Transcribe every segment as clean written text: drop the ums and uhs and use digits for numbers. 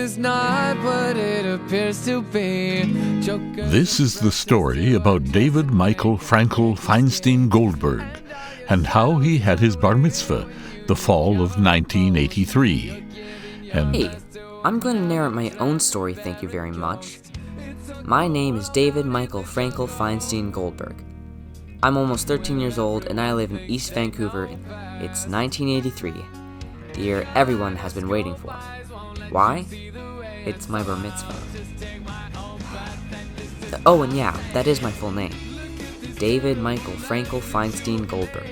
is not what it appears to be. This is the story about David Michael Frankel Feinstein Goldberg and how he had his bar mitzvah the fall of 1983. Hey, I'm going to narrate my own story, thank you very much. My name is David Michael Frankel Feinstein Goldberg. I'm almost 13 years old and I live in East Vancouver. It's 1983, the year everyone has been waiting for. Why? It's my bar mitzvah. Oh, and yeah, that is my full name. David Michael Frankel Feinstein Goldberg.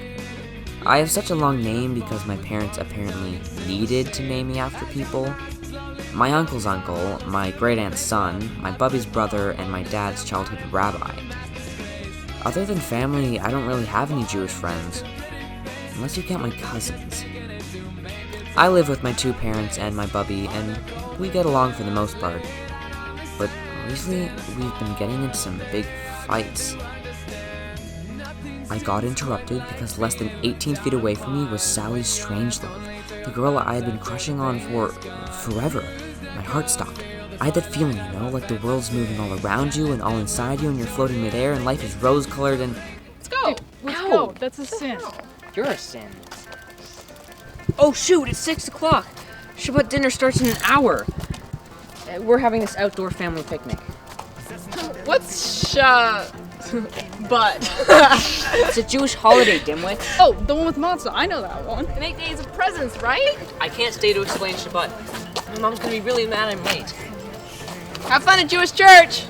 I have such a long name because my parents apparently needed to name me after people. My uncle's uncle, my great-aunt's son, my Bubby's brother, and my dad's childhood rabbi. Other than family, I don't really have any Jewish friends, unless you count my cousins. I live with my two parents and my Bubby, and we get along for the most part. But recently, we've been getting into some big fights. I got interrupted because less than 18 feet away from me was Sally Strangelove, the girl I had been crushing on for forever. My heart stopped. I had that feeling, like the world's moving all around you and all inside you and you're floating midair and life is rose-colored and... Let's go! Let's go! That's a sin. You're a sin. Oh shoot, it's 6 o'clock. Shabbat dinner starts in an hour. We're having this outdoor family picnic. What's But. It's a Jewish holiday, dimwit. Oh, the one with matzah. I know that one. And 8 days of presents, right? I can't stay to explain Shabbat. My mom's gonna be really mad I'm late. Have fun at Jewish church!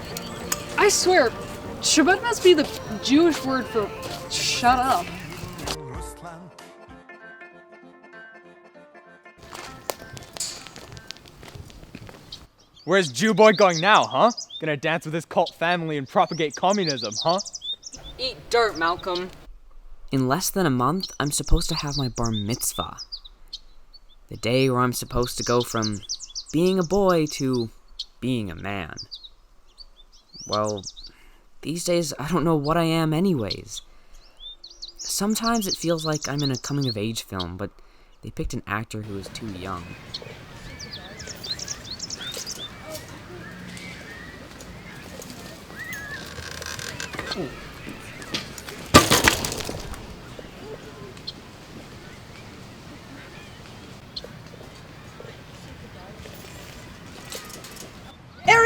I swear, Shabbat must be the Jewish word for shut up. Where's Jew boy going now, huh? Gonna dance with his cult family and propagate communism, huh? Eat dirt, Malcolm. In less than a month, I'm supposed to have my bar mitzvah. The day where I'm supposed to go from being a boy to being a man. Well, these days I don't know what I am anyways. Sometimes it feels like I'm in a coming-of-age film, but they picked an actor who is too young.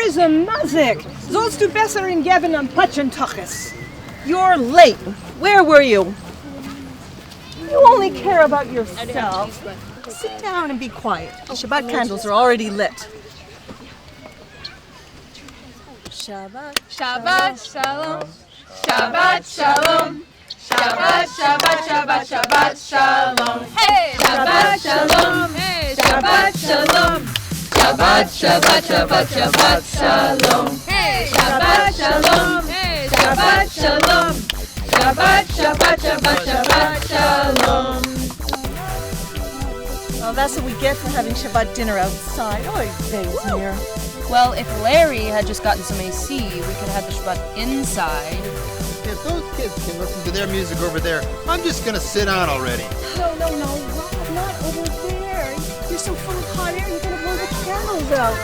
Is a mazik. Sollst du besseren geben an Patschentaches. You're late. Where were you? You only care about yourself. Sit down and be quiet. Shabbat candles are already lit. Shabbat. Shabbat shalom. Shabbat shalom. Shabbat, Shabbat, Shabbat, Shabbat shalom. Hey! Shabbat shalom. Hey! Shabbat shalom. Shabbat, Shabbat, Shabbat, Shabbat shalom. Hey! Shabbat shalom. Hey! Shabbat shalom. Shabbat, Shabbat, Shabbat, Shabbat shalom. Well, that's what we get for having Shabbat dinner outside. Oh, days near. Well, if Larry had just gotten some AC, we could have the Shabbat inside. If those kids can listen to their music over there, I'm just gonna sit down already. No, Rob, not over there. You're so full of hot air, you're gonna blow the candles out.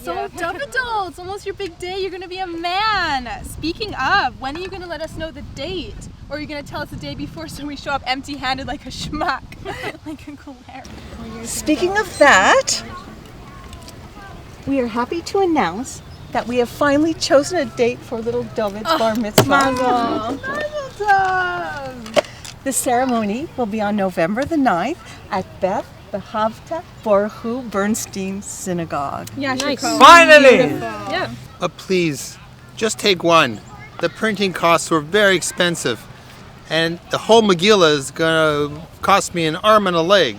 So, Davido, it's almost your big day. You're going to be a man. Speaking of, when are you going to let us know the date? Or are you going to tell us the day before so we show up empty-handed like a schmuck? Like a glare. Speaking of that, we are happy to announce that we have finally chosen a date for little David's bar mitzvah. Mazel The ceremony will be on November the 9th at Beth Behavta Baruchu Bernstein Synagogue. Yeah, nice. Finally! Yeah. Please, just take one. The printing costs were very expensive, and the whole Megillah is gonna cost me an arm and a leg.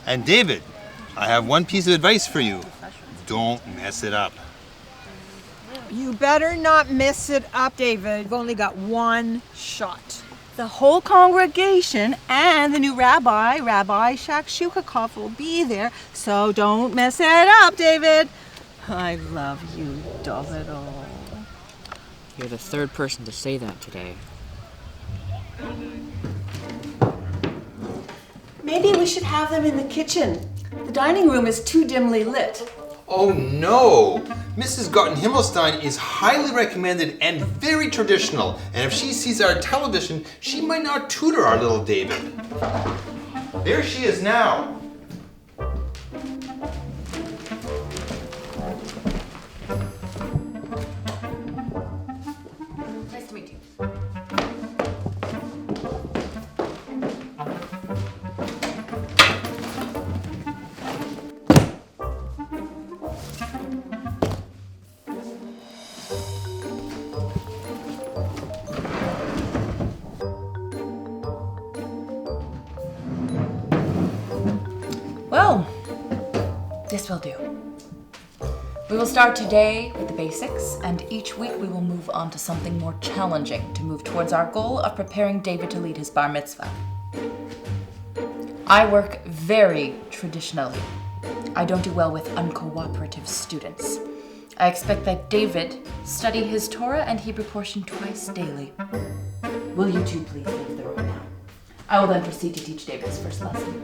And David, I have one piece of advice for you. Don't mess it up. You better not mess it up, David. You've only got one shot. The whole congregation and the new Rabbi Shakshukakov, will be there, so don't mess it up, David. I love you, Davido. You're the third person to say that today. Maybe we should have them in the kitchen. The dining room is too dimly lit. Oh no! Mrs. Gotten-Himmelstein is highly recommended and very traditional, and if she sees our television, she might not tutor our little David. There she is now. Nice to meet you. Well, this will do. We will start today with the basics, and each week we will move on to something more challenging to move towards our goal of preparing David to lead his bar mitzvah. I work very traditionally. I don't do well with uncooperative students. I expect that David study his Torah and Hebrew portion twice daily. Will you two please leave the room now? I will then proceed to teach David his first lesson.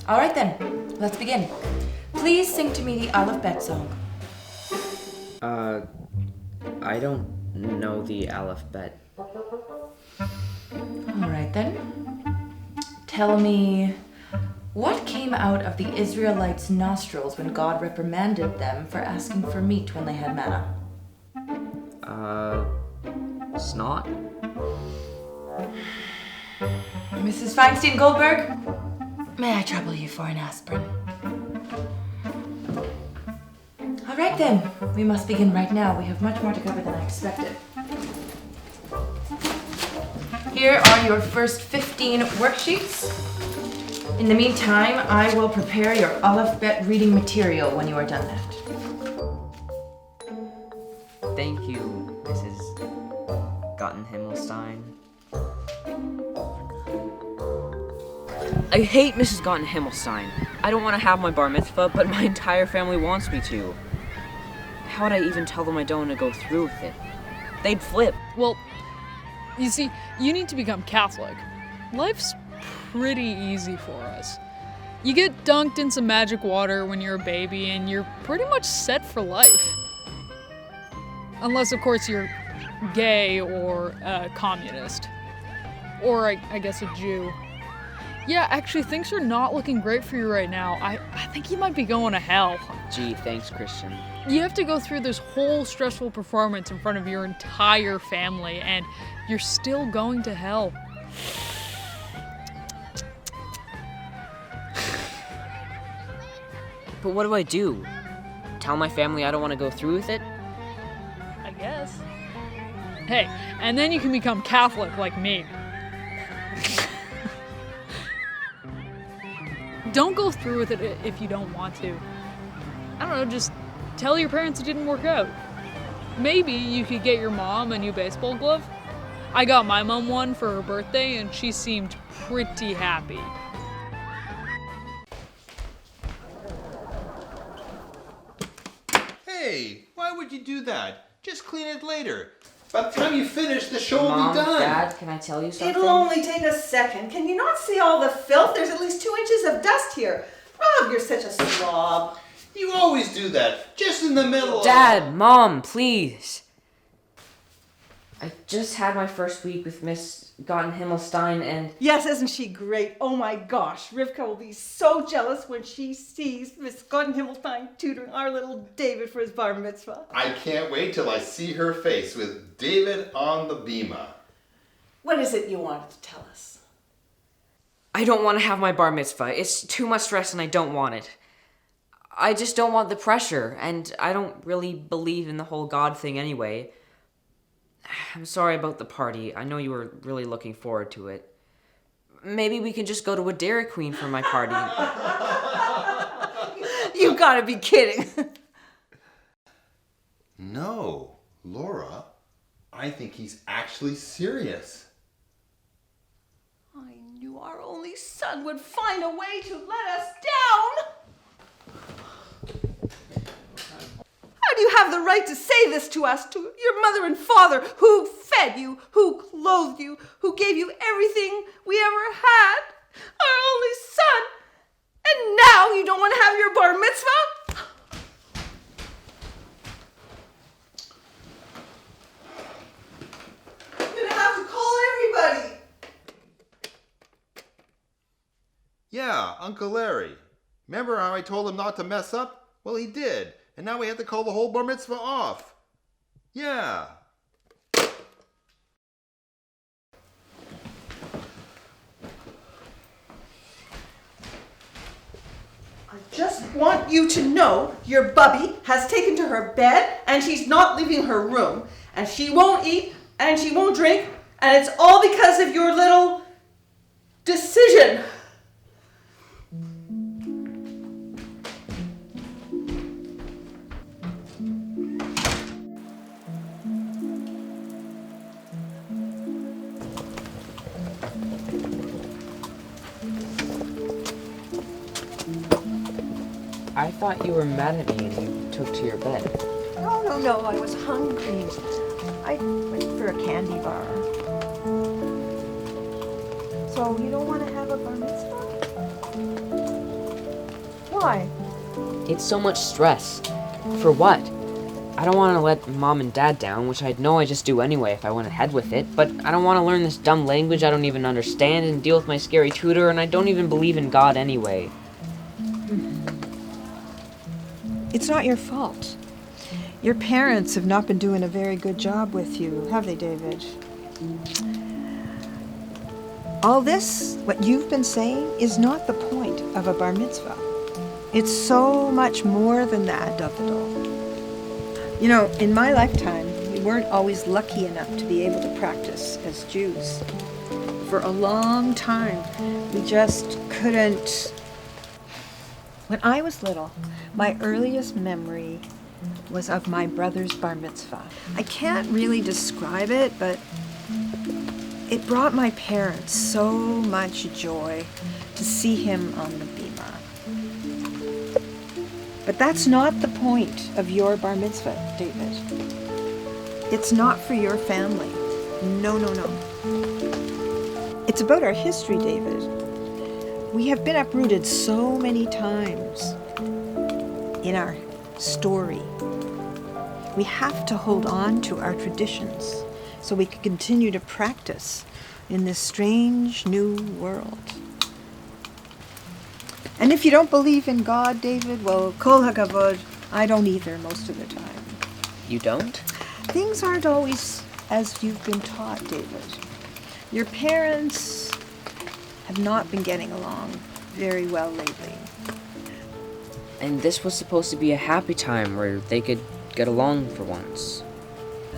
All right then, let's begin. Please sing to me the Aleph Bet song. I don't know the Aleph Bet. All right then. Tell me, what came out of the Israelites' nostrils when God reprimanded them for asking for meat when they had manna? Snot? Mrs. Feinstein Goldberg, may I trouble you for an aspirin? All right then, we must begin right now. We have much more to cover than I expected. Here are your first 15 worksheets. In the meantime, I will prepare your Aleph Bet reading material when you are done that. Thank you, Mrs. Gotten-Himmelstein. I hate Mrs. Gotten-Himmelstein. I don't want to have my bar mitzvah, but my entire family wants me to. How would I even tell them I don't want to go through with it? They'd flip. Well, you see, you need to become Catholic. Life's pretty easy for us. You get dunked in some magic water when you're a baby, and you're pretty much set for life. Unless, of course, you're gay or a communist. Or, I guess, a Jew. Yeah, actually, things are not looking great for you right now. I think you might be going to hell. Gee, thanks, Christian. You have to go through this whole stressful performance in front of your entire family, and you're still going to hell. But what do I do? Tell my family I don't want to go through with it? I guess. Hey, and then you can become Catholic like me. Don't go through with it if you don't want to. I don't know, just tell your parents it didn't work out. Maybe you could get your mom a new baseball glove. I got my mom one for her birthday, and she seemed pretty happy. Hey, why would you do that? Just clean it later. By the time you finish, the show will Mom, be done. Dad, can I tell you something? It'll only take a second. Can you not see all the filth? There's at least 2 inches of dust here. Rob, you're such a slob. You always do that, just in the middle. Dad, Mom, please. I just had my first week with Miss Gotten-Himmelstein, and Yes, isn't she great? Oh my gosh, Rivka will be so jealous when she sees Miss Gotten-Himmelstein tutoring our little David for his bar mitzvah. I can't wait till I see her face with David on the bima. What is it you wanted to tell us? I don't want to have my bar mitzvah. It's too much stress and I don't want it. I just don't want the pressure, and I don't really believe in the whole God thing anyway. I'm sorry about the party. I know you were really looking forward to it. Maybe we can just go to a Dairy Queen for my party. You gotta be kidding. No, Laura, I think he's actually serious. I knew our only son would find a way to let us down. How do you have the right to say this to us, to your mother and father, who fed you, who clothed you, who gave you everything we ever had, our only son. And now you don't want to have your bar mitzvah? I'm going to have to call everybody. Yeah, Uncle Larry. Remember how I told him not to mess up? Well, he did. And now we have to call the whole bar mitzvah off. Yeah. I just want you to know your Bubby has taken to her bed and she's not leaving her room. And she won't eat and she won't drink. And it's all because of your little decision. I thought you were mad at me and you took to your bed. No, I was hungry. I went for a candy bar. So you don't want to have a bar mitzvah? Why? It's so much stress. For what? I don't want to let Mom and Dad down, which I'd know I just do anyway if I went ahead with it, but I don't want to learn this dumb language I don't even understand and deal with my scary tutor, and I don't even believe in God anyway. It's not your fault. Your parents have not been doing a very good job with you, have they, David? All this, what you've been saying, is not the point of a bar mitzvah. It's so much more than that, Davidol. You know, in my lifetime, we weren't always lucky enough to be able to practice as Jews. For a long time, we just couldn't. When I was little, my earliest memory was of my brother's bar mitzvah. I can't really describe it, but it brought my parents so much joy to see him on the bima. But that's not the point of your bar mitzvah, David. It's not for your family. No. It's about our history, David. We have been uprooted so many times in our story. We have to hold on to our traditions so we can continue to practice in this strange new world. And if you don't believe in God, David, well, kol hakavod, I don't either most of the time. You don't? Things aren't always as you've been taught, David. Your parents have not been getting along very well lately. And this was supposed to be a happy time where they could get along for once.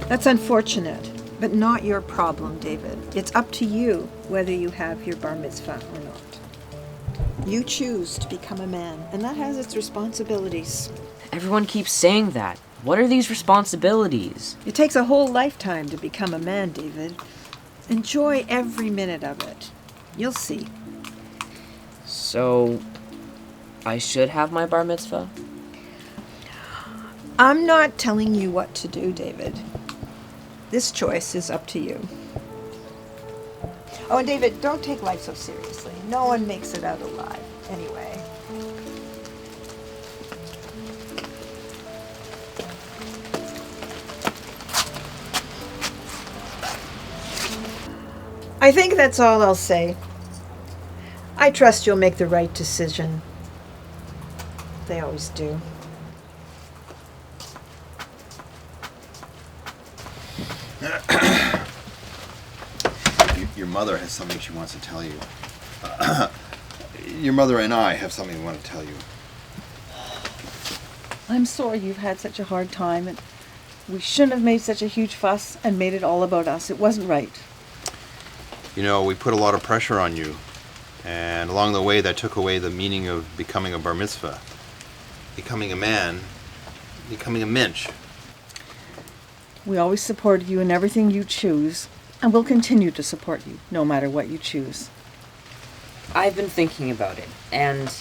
That's unfortunate, but not your problem, David. It's up to you whether you have your bar mitzvah or not. You choose to become a man, and that has its responsibilities. Everyone keeps saying that. What are these responsibilities? It takes a whole lifetime to become a man, David. Enjoy every minute of it. You'll see. So, I should have my bar mitzvah? I'm not telling you what to do, David. This choice is up to you. Oh, and David, don't take life so seriously. No one makes it out alive, anyway. I think that's all I'll say. I trust you'll make the right decision. They always do. Your mother has something she wants to tell you. Your mother and I have something we want to tell you. I'm sorry you've had such a hard time, and we shouldn't have made such a huge fuss and made it all about us. It wasn't right. You know, we put a lot of pressure on you, and along the way that took away the meaning of becoming a bar mitzvah. Becoming a man, becoming a mensch. We always supported you in everything you choose, and we'll continue to support you, no matter what you choose. I've been thinking about it, and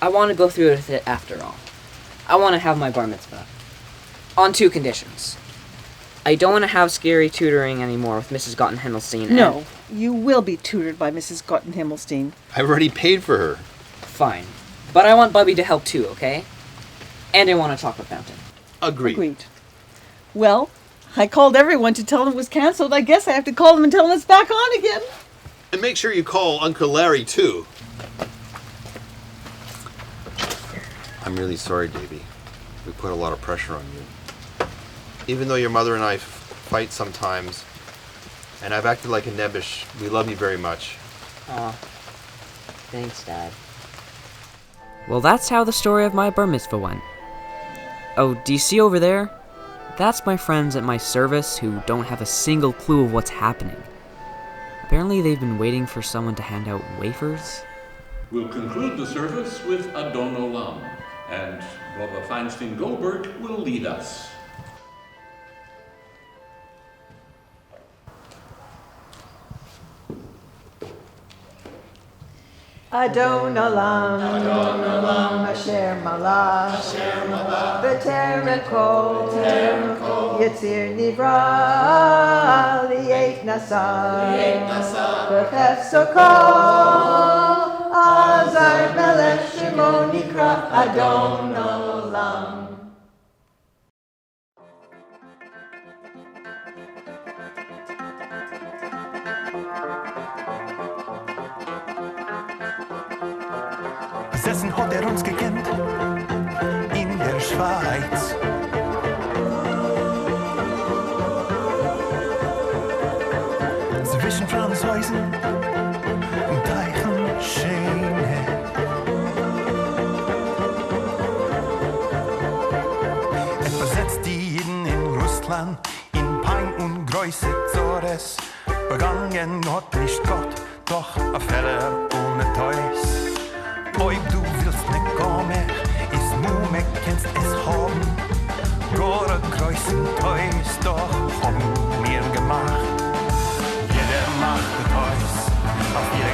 I want to go through with it after all. I want to have my bar mitzvah. On 2 conditions. I don't want to have scary tutoring anymore with Mrs. Gotten-Himmelstein. No, you will be tutored by Mrs. Gotten-Himmelstein. I've already paid for her. Fine. But I want Bubby to help too, okay? And I want a chocolate fountain. Agreed. Well, I called everyone to tell them it was canceled. I guess I have to call them and tell them it's back on again. And make sure you call Uncle Larry, too. I'm really sorry, Davy. We put a lot of pressure on you. Even though your mother and I fight sometimes, and I've acted like a nebbish, we love you very much. Aw. Thanks, Dad. Well, that's how the story of my bar mitzvah went. Oh, do you see over there? That's my friends at my service who don't have a single clue of what's happening. Apparently they've been waiting for someone to hand out wafers. We'll conclude the service with Adon Olam, and Rabbi Feinstein Goldberg will lead us. Adon Olam, Asher Malach, V'Teren Kol, Yitzir Nivra, Li'et Nasa, V'Chefso Kol, Azar Melech Shemo Nikra, Adon Olam. Besessen hat uns gekannt in der Schweiz. Zwischen Franzhäusern und Teichenschäne. Es besetzt die Jeden in Russland in Pein und Größe Zores. Begangen hat nicht Gott, doch a Feller ohne Teus. Ob du willst ne kommen, ist Mume, kennst es haben. Gore kreuzen Teus, doch haben mir gemacht. Jeder macht Teus, auf ihre